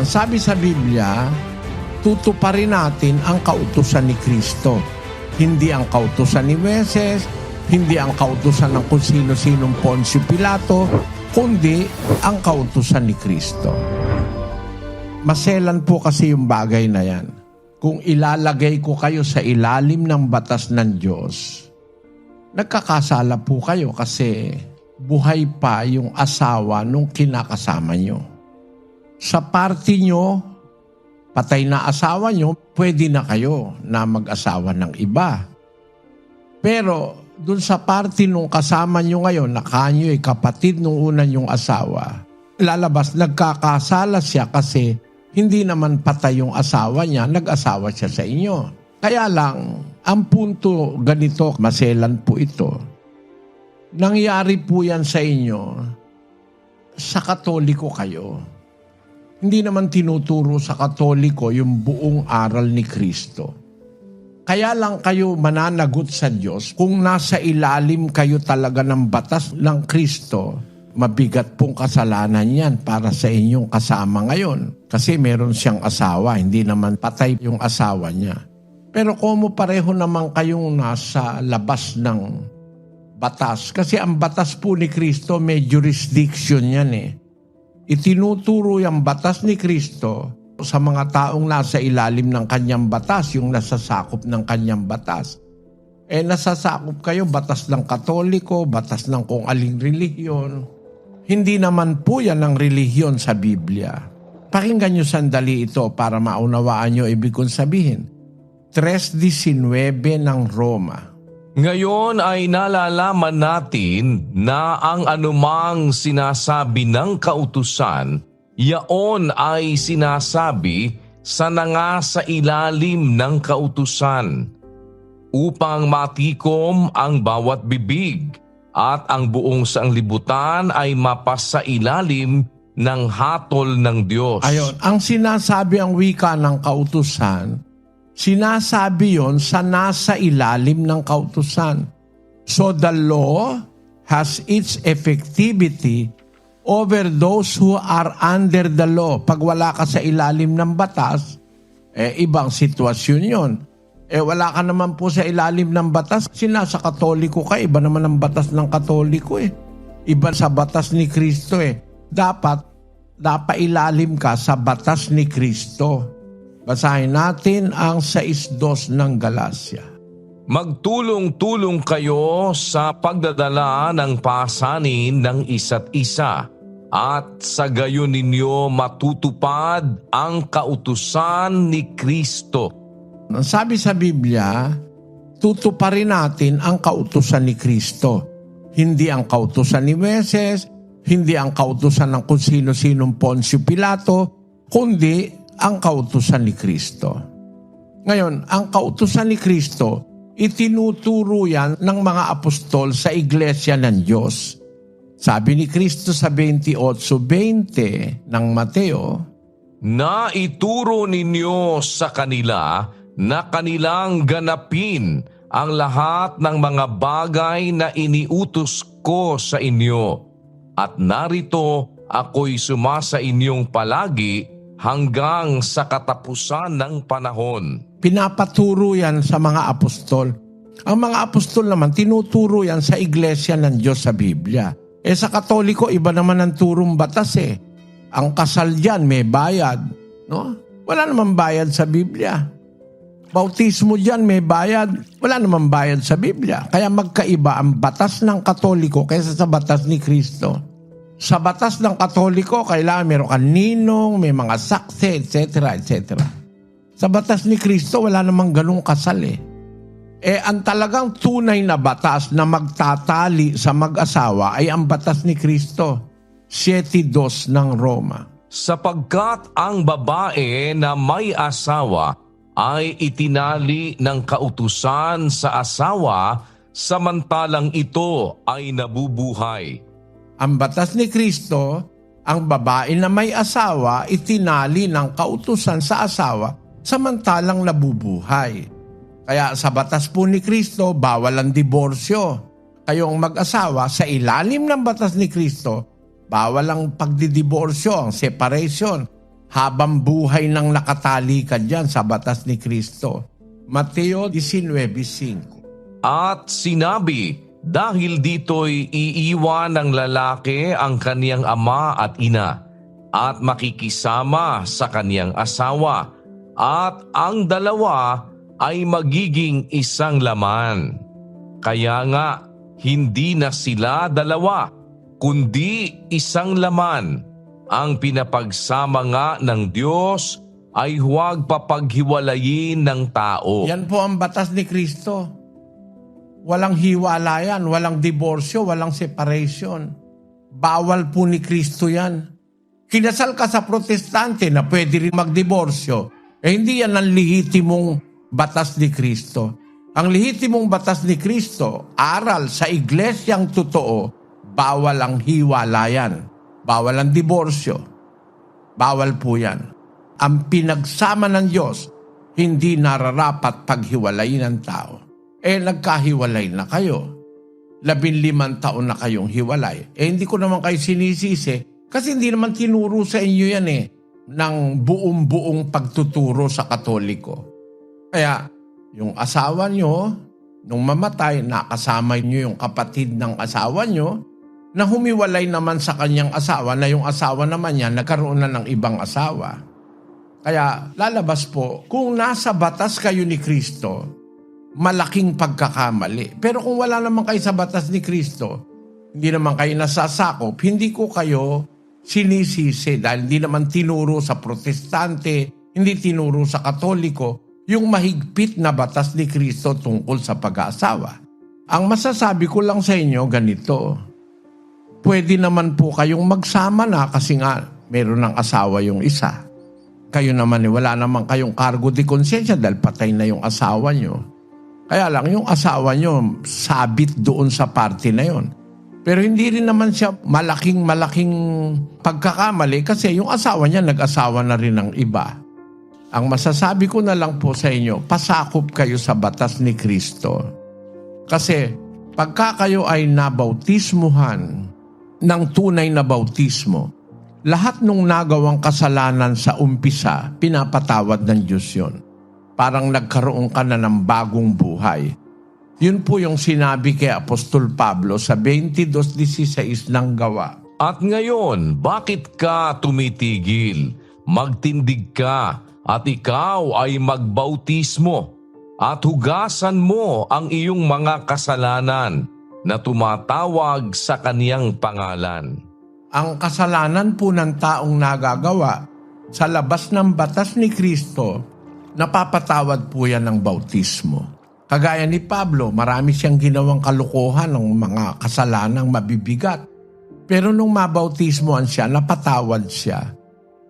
Sabi sa Biblia, tutuparin natin ang kautusan ni Kristo. Hindi ang kautusan ni Moises, hindi ang kautusan ng kung sino-sinong Poncio Pilato, kundi ang kautusan ni Kristo. Maselan po kasi yung bagay na yan. Kung ilalagay ko kayo sa ilalim ng batas ng Diyos, nagkakasala po kayo kasi buhay pa yung asawa nung kinakasama nyo. Sa party nyo, patay na asawa nyo, pwede na kayo na mag-asawa ng iba. Pero dun sa party nung kasama nyo ngayon, na kanyo ay kapatid nung una nyong asawa, lalabas, nagkakasala siya kasi hindi naman patay yung asawa niya, nag-asawa siya sa inyo. Kaya lang, ang punto ganito, maselan po ito. Nangyari po yan sa inyo, sa Katoliko kayo. Hindi naman tinuturo sa Katoliko yung buong aral ni Kristo. Kaya lang kayo mananagot sa Diyos kung nasa ilalim kayo talaga ng batas ng Kristo. Mabigat pong kasalanan yan para sa inyong kasama ngayon. Kasi meron siyang asawa, hindi naman patay yung asawa niya. Pero kung pareho naman kayong nasa labas ng batas, kasi ang batas po ni Kristo may jurisdiction yan eh. Itinuturo yung batas ni Kristo sa mga taong nasa ilalim ng kanyang batas, yung nasasakop ng kanyang batas. Nasasakop kayo, batas ng Katoliko, batas ng kung aling relihiyon. Hindi naman po yan ang relihiyon sa Biblia. Pakinggan nyo sandali ito para maunawaan nyo ibig kong sabihin. 3:19 ng Roma. Ngayon ay nalalaman natin na ang anumang sinasabi ng kautusan, yaon ay sinasabi sa nangasa ilalim ng kautusan, upang matikom ang bawat bibig at ang buong sanglibutan ay mapasa ilalim ng hatol ng Diyos. Ayon, ang sinasabi ang wika ng kautusan, sinasabi yon sa nasa ilalim ng kautusan. So the law has its effectivity over those who are under the law. Pag wala ka sa ilalim ng batas, ibang sitwasyon yon. Wala ka naman po sa ilalim ng batas, kasi nasa Katoliko ka, iba naman ang batas ng Katoliko eh. Iba sa batas ni Kristo eh. Dapat napailalim ka sa batas ni Kristo. Basahin natin ang 6:2 ng Galacia. Magtulong-tulong kayo sa pagdadala ng pasanin ng isa't isa, at sa gayon ninyo matutupad ang kautusan ni Kristo. Sabi sa Biblia, tutuparin natin ang kautusan ni Kristo. Hindi ang kautusan ni Moises, hindi ang kautusan ng kung sino-sinong Poncio Pilato, kundi ang kautusan ni Kristo. Ngayon, ang kautusan ni Kristo, itinuturo yan ng mga apostol sa iglesia ng Diyos. Sabi ni Kristo sa 28:20 ng Mateo, na ituro ninyo sa kanila na kanilang ganapin ang lahat ng mga bagay na iniutos ko sa inyo. At narito ako'y sumasa inyong palagi hanggang sa katapusan ng panahon. Pinapaturo yan sa mga apostol. Ang mga apostol naman, tinuturo yan sa iglesia ng Diyos sa Biblia. Sa Katoliko, iba naman ang turong batas eh. Ang kasal dyan, may bayad. No? Wala naman bayad sa Biblia. Bautismo dyan, may bayad. Wala naman bayad sa Biblia. Kaya magkaiba ang batas ng Katoliko kaysa sa batas ni Kristo. Sa batas ng Katoliko, kailangan meron kang ninong, may mga saksi, etc., etc. Sa batas ni Kristo, wala namang ganung kasal eh. Ang talagang tunay na batas na magtatali sa mag-asawa ay ang batas ni Kristo. 7:2 ng Roma. Sapagkat ang babae na may asawa ay itinali ng kautusan sa asawa, samantalang ito ay nabubuhay. Ang batas ni Kristo, ang babae na may asawa, itinali ng kautusan sa asawa, samantalang nabubuhay. Kaya sa batas po ni Kristo, bawal ang diborsyo. Kayong mag-asawa, sa ilalim ng batas ni Kristo, bawal ang pagdidiborsyo, ang separation. habang buhay nang nakatali ka dyan sa batas ni Kristo. Mateo 19:5. At sinabi, dahil dito'y iiwan ng lalaki ang kaniyang ama at ina, at makikisama sa kaniyang asawa, at ang dalawa ay magiging isang laman. Kaya nga, hindi na sila dalawa, kundi isang laman. Ang pinapagsama nga ng Diyos ay huwag papaghiwalayin ng tao. Yan po ang batas ni Kristo. Walang hiwalayan, walang diborsyo, walang separation. Bawal po ni Kristo yan. Kinasal ka sa protestante na pwede rin magdiborsyo. Hindi yan ang lehitimong batas ni Kristo. Ang lehitimong batas ni Kristo, aral sa iglesyang totoo, bawal ang hiwalayan. Bawal ang diborsyo. Bawal po yan. Ang pinagsama ng Diyos, hindi nararapat paghiwalayin ng tao. Nagkahiwalay na kayo. 15 taon na kayong hiwalay. Hindi ko naman kayo sinisisi kasi hindi naman tinuro sa inyo yan ng buong pagtuturo sa Katoliko. Kaya, yung asawa nyo, nung mamatay, nakasama nyo yung kapatid ng asawa nyo, na humiwalay naman sa kanyang asawa, na yung asawa naman niya nagkaroon na ng ibang asawa. Kaya lalabas po, kung nasa batas kayo ni Kristo, malaking pagkakamali. Pero kung wala naman kayo sa batas ni Kristo, hindi naman kayo nasasakop, hindi ko kayo sinisisi dahil hindi naman tinuro sa protestante, hindi tinuro sa Katoliko, yung mahigpit na batas ni Kristo tungkol sa pag-aasawa. Ang masasabi ko lang sa inyo, ganito. Pwede naman po kayong magsama na kasi nga meron ng asawa yung isa. Kayo naman wala naman kayong cargo de konsensya dahil patay na yung asawa nyo. Kaya lang yung asawa nyo sabit doon sa party na yon. Pero hindi rin naman siya malaking pagkakamali kasi yung asawa niya nag-asawa na rin ng iba. Ang masasabi ko na lang po sa inyo, pasakop kayo sa batas ni Kristo. Kasi pagka kayo ay nabautismuhan ng tunay na bautismo, lahat ng nagawang kasalanan sa umpisa, pinapatawad ng Diyos yun. Parang nagkaroon ka na ng bagong buhay. Yun po yung sinabi kay Apostol Pablo sa 22:16 ng Gawa. At ngayon, bakit ka tumitigil? Magtindig ka at ikaw ay magbautismo at hugasan mo ang iyong mga kasalanan na tumatawag sa kaniyang pangalan. Ang kasalanan po ng taong nagagawa sa labas ng batas ni Kristo, napapatawad po yan ng bautismo. Kagaya ni Pablo, marami siyang ginawang kalokohan ng mga kasalanang mabibigat. Pero nung mabautismoan siya, napatawad siya.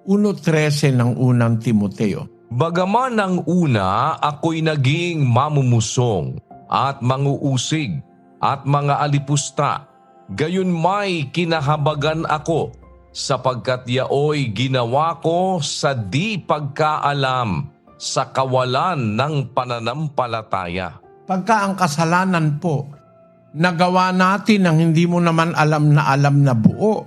1:13 ng unang Timoteo. Bagaman ng una ako'y naging mamumusong at manguusig at mga alipusta, gayon may kinahabagan ako sapagkat yaoy ginawa ko sa di pagkaalam sa kawalan ng pananampalataya. Pagka ang kasalanan po, nagawa natin ang hindi mo naman alam na buo.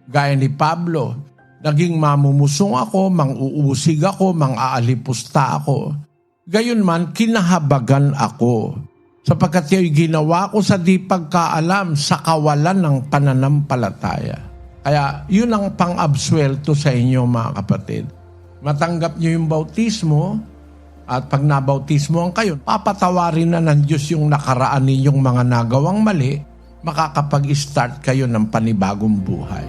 Gaya ni Pablo, naging mamumusong ako, manguusig ako, mang-aalipusta ako. Gayon man, kinahabagan ako. Sapagkat yung ginawa ko sa di pagkaalam sa kawalan ng pananampalataya. Kaya yun ang pang-absuelto sa inyo mga kapatid. Matanggap nyo yung bautismo at pag nabautismoan kayo, papatawarin na ng Diyos yung nakaraan ninyong mga nagawang mali, makakapag-start kayo ng panibagong buhay.